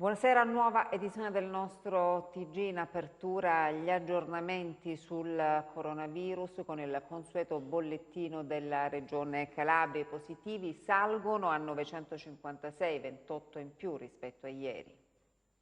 Buonasera, nuova edizione del nostro TG. In apertura gli aggiornamenti sul coronavirus con il consueto bollettino della Regione Calabria. I positivi salgono a 956, 28 in più rispetto a ieri.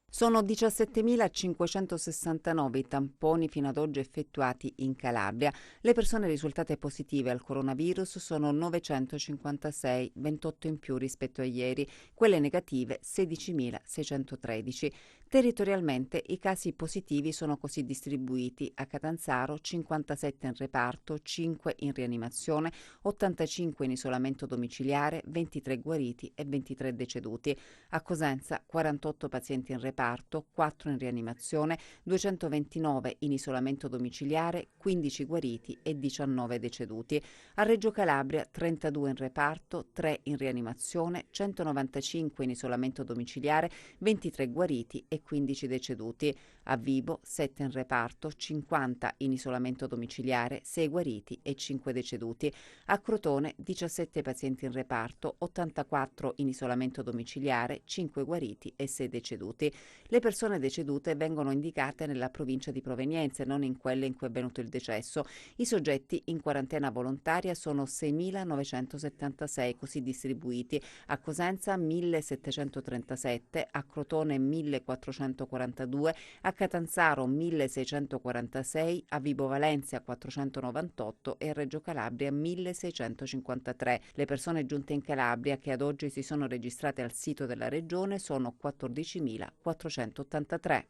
Sono 17.569 i tamponi fino ad oggi effettuati in Calabria. Le persone risultate positive al coronavirus sono 956, 28 in più rispetto a ieri. Quelle negative 16.613. Territorialmente i casi positivi sono così distribuiti: a Catanzaro 57 in reparto, 5 in rianimazione, 85 in isolamento domiciliare, 23 guariti e 23 deceduti. A Cosenza 48 pazienti in reparto, 4 in rianimazione, 229 in isolamento domiciliare, 15 guariti e 19 deceduti. A Reggio Calabria 32 in reparto, 3 in rianimazione, 195 in isolamento domiciliare, 23 guariti e 15 deceduti. A Vibo 7 in reparto, 50 in isolamento domiciliare, 6 guariti e 5 deceduti. A Crotone 17 pazienti in reparto, 84 in isolamento domiciliare, 5 guariti e 6 deceduti. Le persone decedute vengono indicate nella provincia di provenienza e non in quelle in cui è avvenuto il decesso. I soggetti in quarantena volontaria sono 6.976, così distribuiti: a Cosenza 1.737, a Crotone 1.442, a Catanzaro 1.646, a Vibo Valentia 498 e a Reggio Calabria 1.653. Le persone giunte in Calabria che ad oggi si sono registrate al sito della Regione sono 14.483.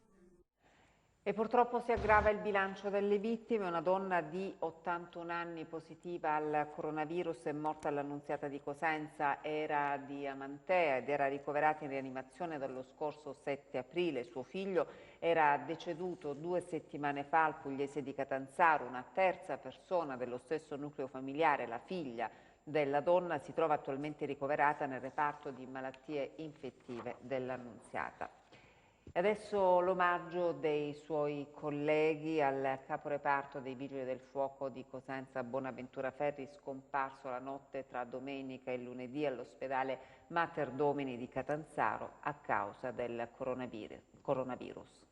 E purtroppo si aggrava il bilancio delle vittime. Una donna di 81 anni positiva al coronavirus è morta all'Annunziata di Cosenza, era di Amantea ed era ricoverata in rianimazione dallo scorso 7 aprile. Suo figlio era deceduto 2 settimane fa al Pugliese di Catanzaro. Una terza persona dello stesso nucleo familiare, la figlia della donna, si trova attualmente ricoverata nel reparto di malattie infettive dell'Annunziata. E adesso l'omaggio dei suoi colleghi al caporeparto dei Vigili del Fuoco di Cosenza, Bonaventura Ferri, scomparso la notte tra domenica e lunedì all'ospedale Mater Domini di Catanzaro a causa del coronavirus.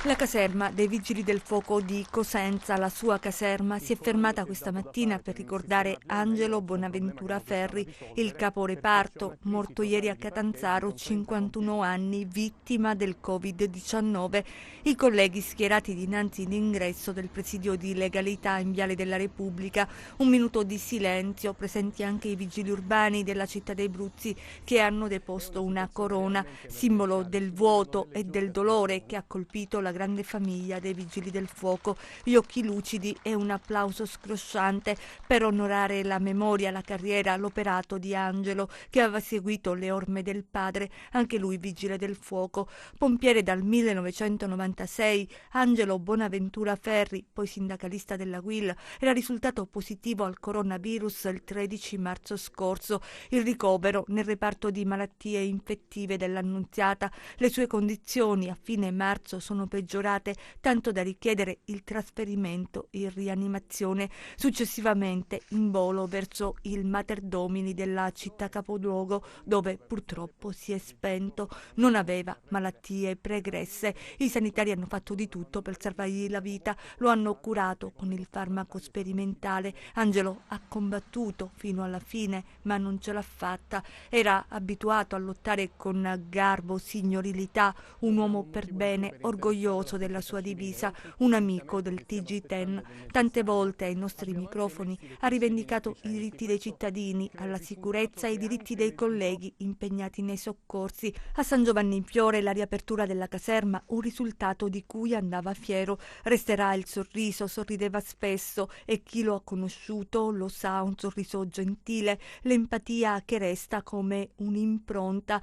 La caserma dei Vigili del Fuoco di Cosenza, la sua caserma, si è fermata questa mattina per ricordare Angelo Bonaventura Ferri, il caporeparto, morto ieri a Catanzaro, 51 anni, vittima del Covid-19. I colleghi schierati dinanzi l'ingresso del presidio di legalità in Viale della Repubblica, un minuto di silenzio, presenti anche i vigili urbani della città dei Bruzzi che hanno deposto una corona, simbolo del vuoto e del dolore che ha colpito la grande famiglia dei Vigili del Fuoco. Gli occhi lucidi e un applauso scrosciante per onorare la memoria, la carriera, l'operato di Angelo, che aveva seguito le orme del padre, anche lui vigile del fuoco. Pompiere dal 1996, Angelo Bonaventura Ferri, poi sindacalista della UIL, era risultato positivo al coronavirus il 13 marzo scorso. Il ricovero nel reparto di malattie infettive dell'Annunziata. Le sue condizioni a fine marzo sono peggiorate, tanto da richiedere il trasferimento in rianimazione. Successivamente in volo verso il Mater Domini della città capoluogo, dove purtroppo si è spento. Non aveva malattie pregresse. I sanitari hanno fatto di tutto per salvargli la vita, lo hanno curato con il farmaco sperimentale. Angelo ha combattuto fino alla fine, ma non ce l'ha fatta. Era abituato a lottare con garbo, signorilità, un uomo per bene, orgoglioso della sua divisa, un amico del TG10. Tante volte ai nostri microfoni ha rivendicato i diritti dei cittadini, alla sicurezza e i diritti dei colleghi impegnati nei soccorsi. A San Giovanni in Fiore la riapertura della caserma, un risultato di cui andava fiero. Resterà il sorriso, sorrideva spesso e chi lo ha conosciuto lo sa, un sorriso gentile, l'empatia che resta come un'impronta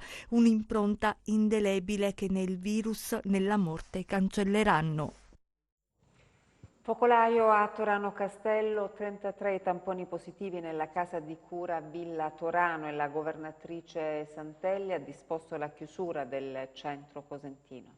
indelebile che nel virus, nella morte cancelleranno. Focolaio a Torano Castello, 33 tamponi positivi nella casa di cura Villa Torano e la governatrice Santelli ha disposto la chiusura del centro cosentino.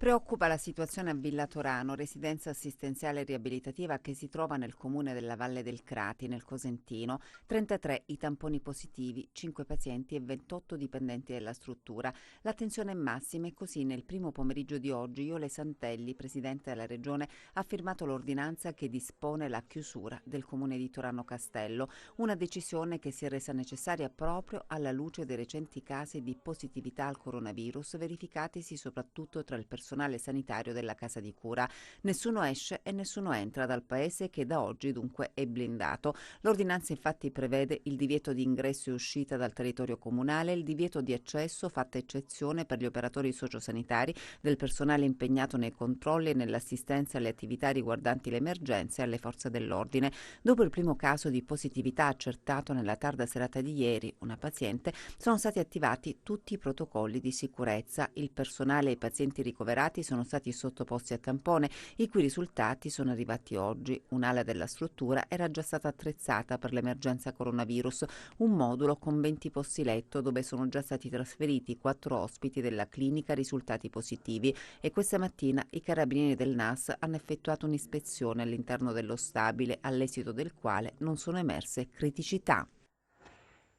Preoccupa la situazione a Villa Torano, residenza assistenziale riabilitativa che si trova nel comune della Valle del Crati, nel Cosentino. 33 i tamponi positivi, 5 pazienti e 28 dipendenti della struttura. L'attenzione è massima e così nel primo pomeriggio di oggi Iole Santelli, presidente della Regione, ha firmato l'ordinanza che dispone la chiusura del comune di Torano Castello, una decisione che si è resa necessaria proprio alla luce dei recenti casi di positività al coronavirus verificatisi soprattutto tra il personale sanitario della casa di cura. Nessuno esce e nessuno entra dal paese che da oggi dunque è blindato. L'ordinanza infatti prevede il divieto di ingresso e uscita dal territorio comunale, il divieto di accesso fatta eccezione per gli operatori sociosanitari, del personale impegnato nei controlli e nell'assistenza alle attività riguardanti le emergenze e alle forze dell'ordine. Dopo il primo caso di positività accertato nella tarda serata di ieri, una paziente, sono stati attivati tutti i protocolli di sicurezza. Il personale e i pazienti ricoverati sono stati sottoposti a tampone, i cui risultati sono arrivati oggi. Un'ala della struttura era già stata attrezzata per l'emergenza coronavirus, un modulo con 20 posti letto dove sono già stati trasferiti 4 ospiti della clinica risultati positivi e questa mattina i carabinieri del NAS hanno effettuato un'ispezione all'interno dello stabile, all'esito del quale non sono emerse criticità.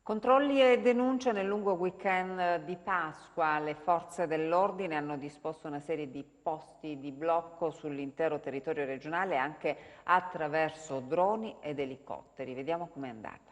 Controlli e denunce nel lungo weekend di Pasqua. Le forze dell'ordine hanno disposto una serie di posti di blocco sull'intero territorio regionale anche attraverso droni ed elicotteri. Vediamo com'è andata.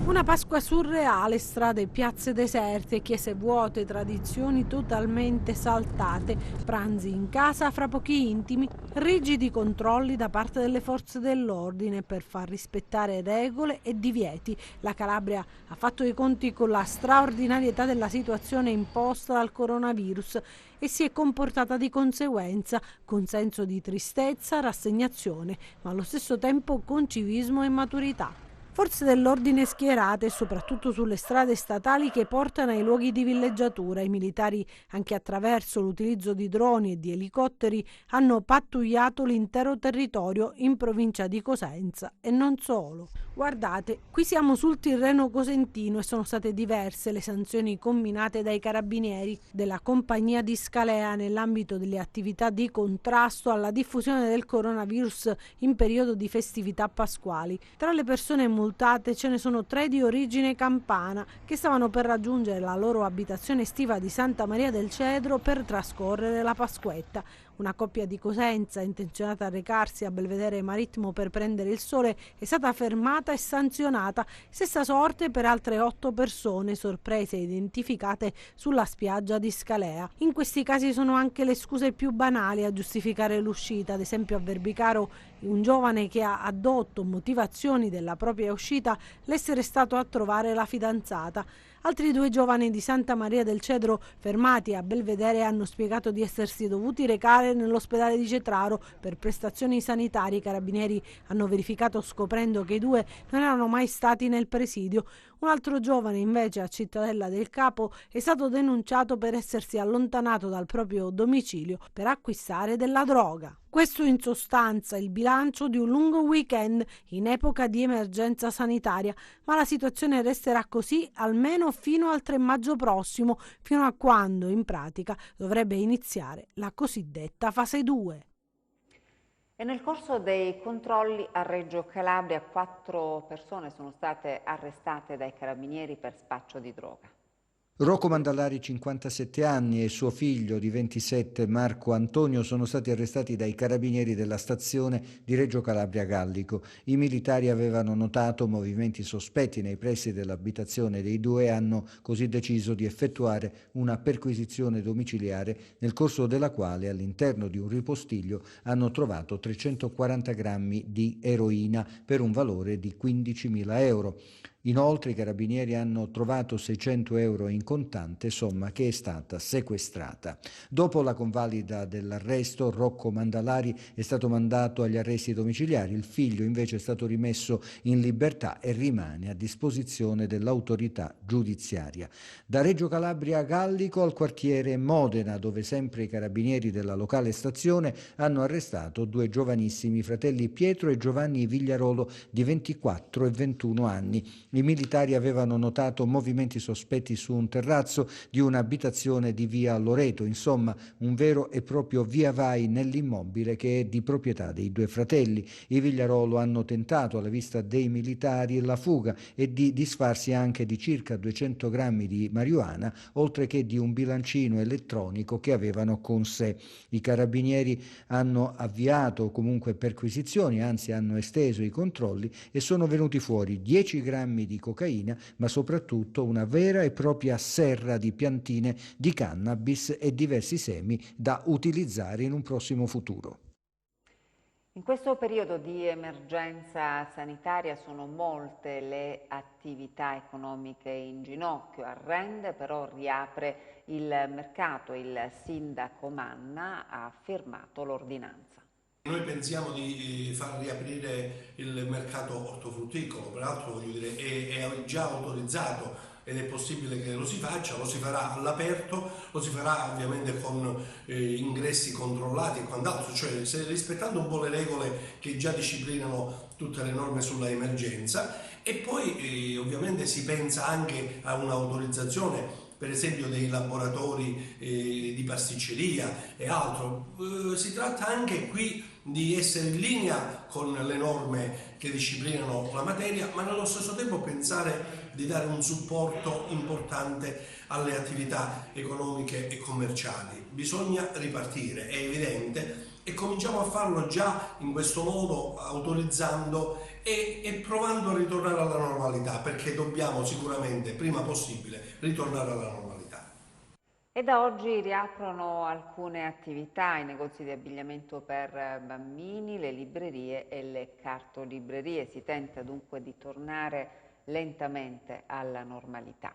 Una Pasqua surreale, strade e piazze deserte, chiese vuote, tradizioni totalmente saltate, pranzi in casa fra pochi intimi, rigidi controlli da parte delle forze dell'ordine per far rispettare regole e divieti. La Calabria ha fatto i conti con la straordinarietà della situazione imposta dal coronavirus e si è comportata di conseguenza, con senso di tristezza, rassegnazione, ma allo stesso tempo con civismo e maturità. Forze dell'ordine schierate soprattutto sulle strade statali che portano ai luoghi di villeggiatura. I militari, anche attraverso l'utilizzo di droni e di elicotteri, hanno pattugliato l'intero territorio in provincia di Cosenza e non solo. Guardate, qui siamo sul Tirreno Cosentino e sono state diverse le sanzioni comminate dai carabinieri della compagnia di Scalea nell'ambito delle attività di contrasto alla diffusione del coronavirus in periodo di festività pasquali. Tra le persone multate ce ne sono 3 di origine campana che stavano per raggiungere la loro abitazione estiva di Santa Maria del Cedro per trascorrere la Pasquetta. Una coppia di Cosenza, intenzionata a recarsi a Belvedere Marittimo per prendere il sole, è stata fermata e sanzionata. Stessa sorte per altre 8 persone sorprese e identificate sulla spiaggia di Scalea. In questi casi sono anche le scuse più banali a giustificare l'uscita, ad esempio a Verbicaro un giovane che ha addotto motivazioni della propria uscita l'essere stato a trovare la fidanzata. Altri 2 giovani di Santa Maria del Cedro fermati a Belvedere hanno spiegato di essersi dovuti recare nell'ospedale di Cetraro per prestazioni sanitarie. I carabinieri hanno verificato scoprendo che i 2 non erano mai stati nel presidio. Un altro giovane invece a Cittadella del Capo è stato denunciato per essersi allontanato dal proprio domicilio per acquistare della droga. Questo in sostanza il bilancio di un lungo weekend in epoca di emergenza sanitaria, ma la situazione resterà così almeno fino al 3 maggio prossimo, fino a quando in pratica dovrebbe iniziare la cosiddetta fase 2. E nel corso dei controlli a Reggio Calabria 4 persone sono state arrestate dai carabinieri per spaccio di droga. Rocco Mandalari, 57 anni, e suo figlio di 27, Marco Antonio, sono stati arrestati dai carabinieri della stazione di Reggio Calabria Gallico. I militari avevano notato movimenti sospetti nei pressi dell'abitazione dei 2 e hanno così deciso di effettuare una perquisizione domiciliare, nel corso della quale all'interno di un ripostiglio hanno trovato 340 grammi di eroina per un valore di 15.000 euro. Inoltre i carabinieri hanno trovato 600 euro in contante, somma che è stata sequestrata. Dopo la convalida dell'arresto, Rocco Mandalari è stato mandato agli arresti domiciliari. Il figlio invece è stato rimesso in libertà e rimane a disposizione dell'autorità giudiziaria. Da Reggio Calabria a Gallico al quartiere Modena, dove sempre i carabinieri della locale stazione hanno arrestato 2 giovanissimi fratelli Pietro e Giovanni Vigliarolo di 24 e 21 anni. I militari avevano notato movimenti sospetti su un terrazzo di un'abitazione di via Loreto, insomma un vero e proprio via vai nell'immobile che è di proprietà dei due fratelli. I Vigliarolo hanno tentato, alla vista dei militari, la fuga e di disfarsi anche di circa 200 grammi di marijuana, oltre che di un bilancino elettronico che avevano con sé. I carabinieri hanno avviato comunque perquisizioni, anzi hanno esteso i controlli e sono venuti fuori 10 grammi di cocaina, ma soprattutto una vera e propria serra di piantine di cannabis e diversi semi da utilizzare in un prossimo futuro. In questo periodo di emergenza sanitaria sono molte le attività economiche in ginocchio. A Rende però riapre il mercato. Il sindaco Manna ha firmato l'ordinanza. Noi pensiamo di far riaprire il mercato ortofrutticolo, peraltro voglio dire, è già autorizzato ed è possibile che lo si faccia, lo si farà all'aperto, lo si farà ovviamente con ingressi controllati e quant'altro, cioè rispettando un po' le regole che già disciplinano tutte le norme sulla emergenza, e poi ovviamente si pensa anche a un'autorizzazione per esempio dei laboratori di pasticceria e altro. Si tratta anche qui di essere in linea con le norme che disciplinano la materia, ma nello stesso tempo pensare di dare un supporto importante alle attività economiche e commerciali. Bisogna ripartire, è evidente, e cominciamo a farlo già in questo modo, autorizzando e provando a ritornare alla normalità, perché dobbiamo sicuramente, prima possibile, ritornare alla normalità. E da oggi riaprono alcune attività, i negozi di abbigliamento per bambini, le librerie e le cartolibrerie. Si tenta dunque di tornare lentamente alla normalità.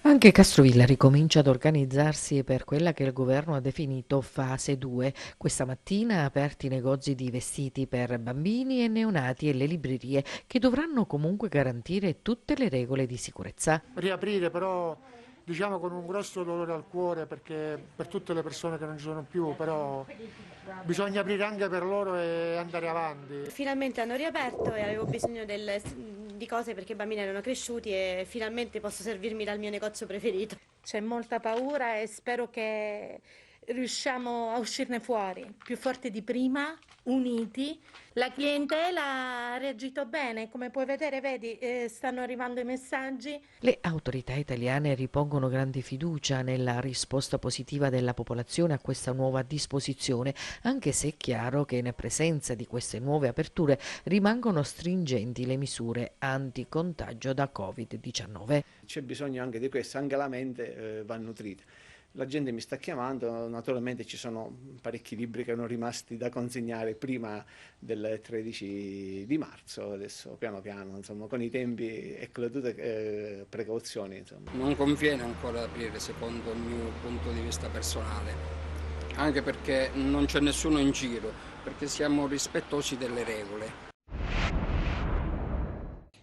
Anche Castrovilla ricomincia ad organizzarsi per quella che il governo ha definito fase 2. Questa mattina aperti i negozi di vestiti per bambini e neonati e le librerie, che dovranno comunque garantire tutte le regole di sicurezza. Riaprire però diciamo con un grosso dolore al cuore, perché per tutte le persone che non ci sono più, però bisogna aprire anche per loro e andare avanti. Finalmente hanno riaperto e avevo bisogno di cose perché i bambini erano cresciuti e finalmente posso servirmi dal mio negozio preferito. C'è molta paura e spero che riusciamo a uscirne fuori, più forti di prima, uniti. La clientela ha reagito bene, come puoi vedere, vedi, stanno arrivando i messaggi. Le autorità italiane ripongono grande fiducia nella risposta positiva della popolazione a questa nuova disposizione, anche se è chiaro che in presenza di queste nuove aperture rimangono stringenti le misure anticontagio da Covid-19. C'è bisogno anche di questo, anche la mente va nutrita. La gente mi sta chiamando, naturalmente ci sono parecchi libri che erano rimasti da consegnare prima del 13 di marzo, adesso piano piano, insomma, con i tempi e con le dovute precauzioni. Insomma. Non conviene ancora aprire secondo il mio punto di vista personale, anche perché non c'è nessuno in giro, perché siamo rispettosi delle regole.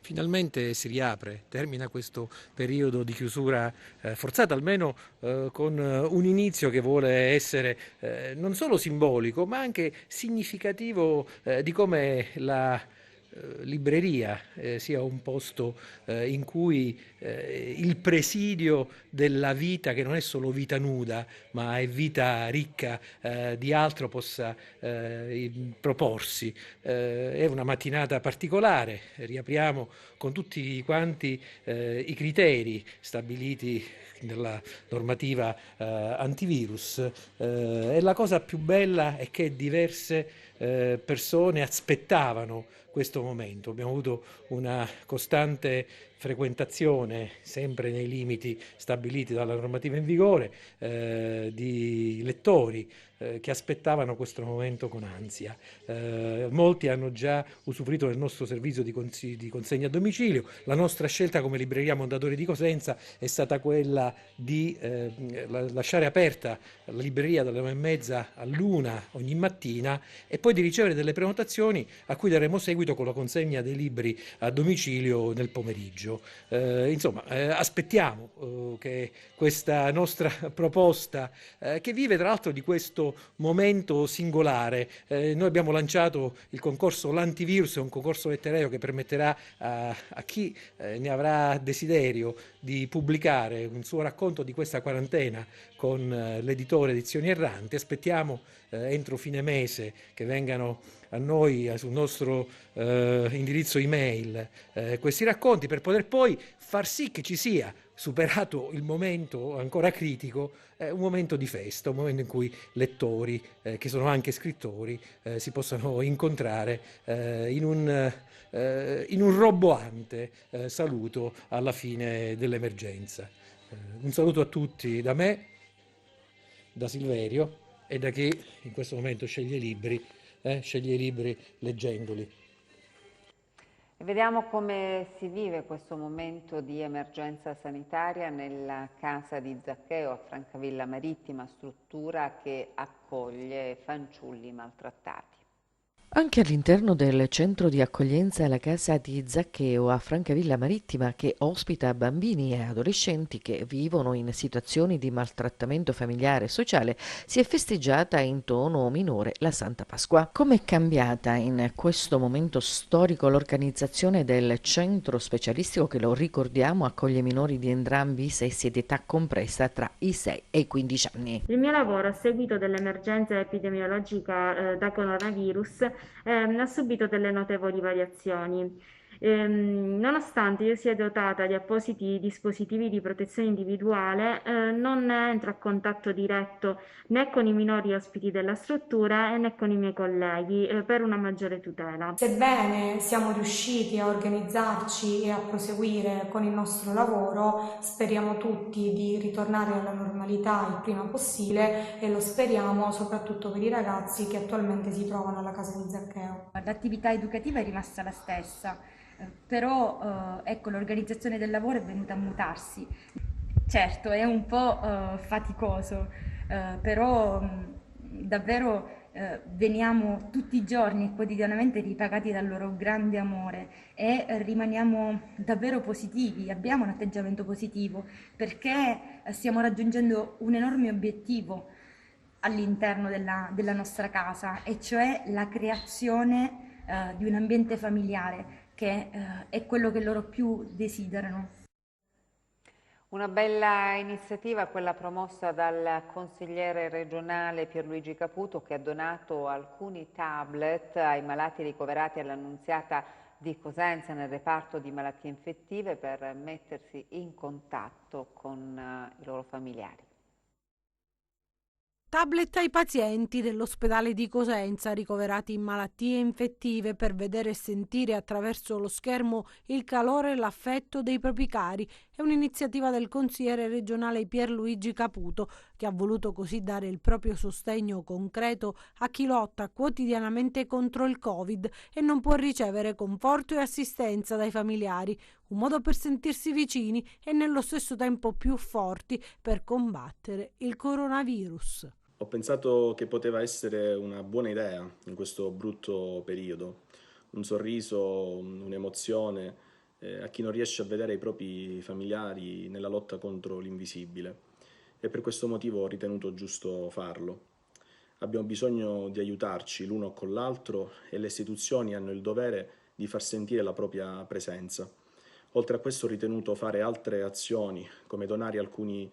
Finalmente si riapre, termina questo periodo di chiusura forzata, almeno con un inizio che vuole essere non solo simbolico, ma anche significativo di come la libreria sia un posto in cui il presidio della vita, che non è solo vita nuda ma è vita ricca di altro, possa proporsi. È una mattinata particolare, riapriamo con tutti quanti i criteri stabiliti nella normativa antivirus, e la cosa più bella è che diverse persone aspettavano questo momento. Abbiamo avuto una costante frequentazione, sempre nei limiti stabiliti dalla normativa in vigore, di lettori che aspettavano questo momento con ansia. Molti hanno già usufruito del nostro servizio di consegna a domicilio. La nostra scelta come libreria Mondadori di Cosenza è stata quella di lasciare aperta la libreria dalle 9:30 all'1 ogni mattina e poi di ricevere delle prenotazioni a cui daremo seguito subito con la consegna dei libri a domicilio nel pomeriggio. Aspettiamo che questa nostra proposta, che vive tra l'altro di questo momento singolare, noi abbiamo lanciato il concorso L'Antivirus, è un concorso letterario che permetterà a chi ne avrà desiderio di pubblicare un suo racconto di questa quarantena con l'editore Edizioni Erranti. Aspettiamo entro fine mese che vengano a noi sul nostro indirizzo email questi racconti, per poter poi far sì che ci sia, superato il momento ancora critico, un momento di festa, un momento in cui lettori, che sono anche scrittori, si possano incontrare in un roboante saluto alla fine dell'emergenza. Un saluto a tutti da me, da Silverio e da chi in questo momento sceglie i libri leggendoli. E vediamo come si vive questo momento di emergenza sanitaria nella casa di Zaccheo a Francavilla Marittima, struttura che accoglie fanciulli maltrattati. Anche all'interno del centro di accoglienza La Casa di Zaccheo a Francavilla Marittima, che ospita bambini e adolescenti che vivono in situazioni di maltrattamento familiare e sociale, si è festeggiata in tono minore la Santa Pasqua. Com'è cambiata in questo momento storico l'organizzazione del centro specialistico che, lo ricordiamo, accoglie minori di entrambi i sessi ed età compresa tra i 6 e i 15 anni. Il mio lavoro a seguito dell'emergenza epidemiologica da coronavirus ha subito delle notevoli variazioni. Nonostante io sia dotata di appositi dispositivi di protezione individuale, non entro a contatto diretto né con i minori ospiti della struttura né con i miei colleghi per una maggiore tutela. Sebbene siamo riusciti a organizzarci e a proseguire con il nostro lavoro, speriamo tutti di ritornare alla normalità il prima possibile e lo speriamo soprattutto per i ragazzi che attualmente si trovano alla Casa di Zaccheo. L'attività educativa è rimasta la stessa, però l'organizzazione del lavoro è venuta a mutarsi. Certo, è un po' faticoso, però davvero veniamo tutti i giorni e quotidianamente ripagati dal loro grande amore e rimaniamo davvero positivi, abbiamo un atteggiamento positivo perché stiamo raggiungendo un enorme obiettivo all'interno della nostra casa, e cioè la creazione di un ambiente familiare che è quello che loro più desiderano. Una bella iniziativa quella promossa dal consigliere regionale Pierluigi Caputo, che ha donato alcuni tablet ai malati ricoverati all'Annunziata di Cosenza nel reparto di malattie infettive per mettersi in contatto con i loro familiari. Tablet ai pazienti dell'ospedale di Cosenza ricoverati in malattie infettive per vedere e sentire attraverso lo schermo il calore e l'affetto dei propri cari. È un'iniziativa del consigliere regionale Pierluigi Caputo, che ha voluto così dare il proprio sostegno concreto a chi lotta quotidianamente contro il Covid e non può ricevere conforto e assistenza dai familiari, un modo per sentirsi vicini e nello stesso tempo più forti per combattere il coronavirus. Ho pensato che poteva essere una buona idea in questo brutto periodo, un sorriso, un'emozione a chi non riesce a vedere i propri familiari nella lotta contro l'invisibile, e per questo motivo ho ritenuto giusto farlo. Abbiamo bisogno di aiutarci l'uno con l'altro e le istituzioni hanno il dovere di far sentire la propria presenza. Oltre a questo ho ritenuto fare altre azioni, come donare alcuni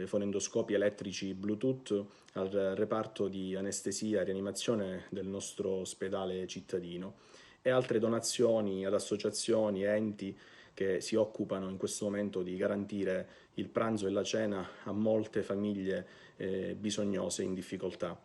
fonendoscopi elettrici Bluetooth al reparto di anestesia e rianimazione del nostro ospedale cittadino, e altre donazioni ad associazioni e enti che si occupano in questo momento di garantire il pranzo e la cena a molte famiglie bisognose in difficoltà.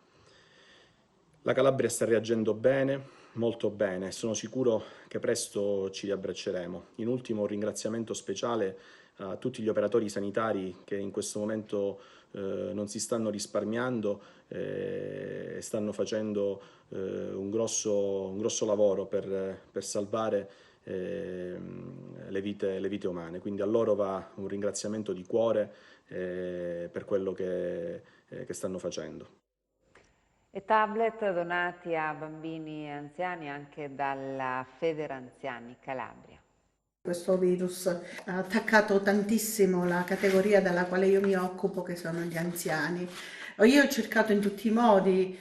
La Calabria sta reagendo bene, molto bene, sono sicuro che presto ci riabbracceremo. In ultimo un ringraziamento speciale a tutti gli operatori sanitari che in questo momento non si stanno risparmiando e stanno facendo un grosso lavoro per salvare le vite umane. Quindi a loro va un ringraziamento di cuore per quello che stanno facendo. E tablet donati a bambini e anziani anche dalla Federanziani Calabria. Questo virus ha attaccato tantissimo la categoria dalla quale io mi occupo, che sono gli anziani. Io ho cercato in tutti i modi,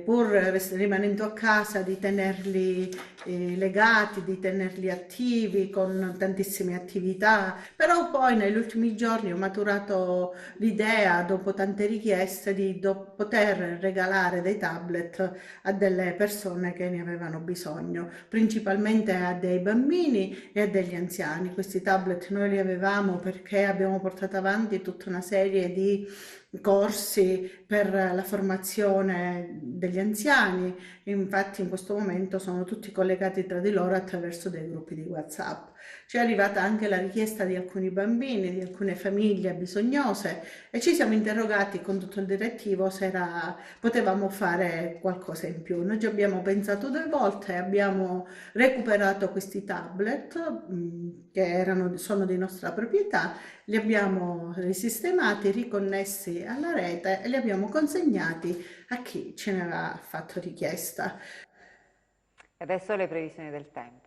pur rimanendo a casa, di tenerli legati, di tenerli attivi con tantissime attività, però poi negli ultimi giorni ho maturato l'idea, dopo tante richieste, di poter regalare dei tablet a delle persone che ne avevano bisogno, principalmente a dei bambini e a degli anziani. Questi tablet noi li avevamo perché abbiamo portato avanti tutta una serie di corsi per la formazione degli anziani, infatti in questo momento sono tutti collegati tra di loro attraverso dei gruppi di WhatsApp. Ci è arrivata anche la richiesta di alcuni bambini, di alcune famiglie bisognose, e ci siamo interrogati con tutto il direttivo se potevamo fare qualcosa in più. Noi ci abbiamo pensato 2 volte, abbiamo recuperato questi tablet che sono di nostra proprietà, li abbiamo risistemati, riconnessi alla rete e li abbiamo consegnati a chi ce ne aveva fatto richiesta. Adesso le previsioni del tempo.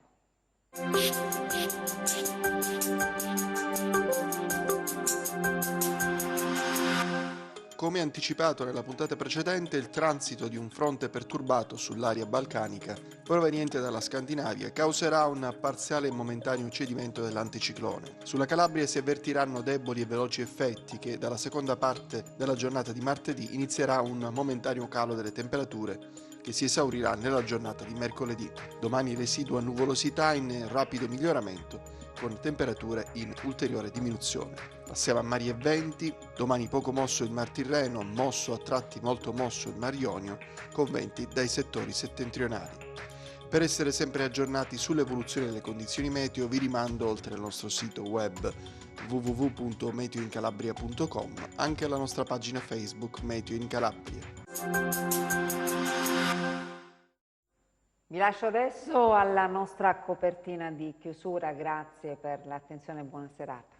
Come anticipato nella puntata precedente, il transito di un fronte perturbato sull'area balcanica proveniente dalla Scandinavia causerà un parziale e momentaneo cedimento dell'anticiclone. Sulla Calabria si avvertiranno deboli e veloci effetti che dalla seconda parte della giornata di martedì inizierà un momentaneo calo delle temperature che si esaurirà nella giornata di mercoledì. Domani residua nuvolosità in rapido miglioramento, con temperature in ulteriore diminuzione. Passiamo a mari e venti, domani poco mosso il Mar Tirreno, mosso a tratti molto mosso il Mar Ionio, con venti dai settori settentrionali. Per essere sempre aggiornati sull'evoluzione delle condizioni meteo vi rimando, oltre al nostro sito web www.meteoincalabria.com, anche alla nostra pagina Facebook Meteo in Calabria. Vi lascio adesso alla nostra copertina di chiusura, grazie per l'attenzione e buona serata.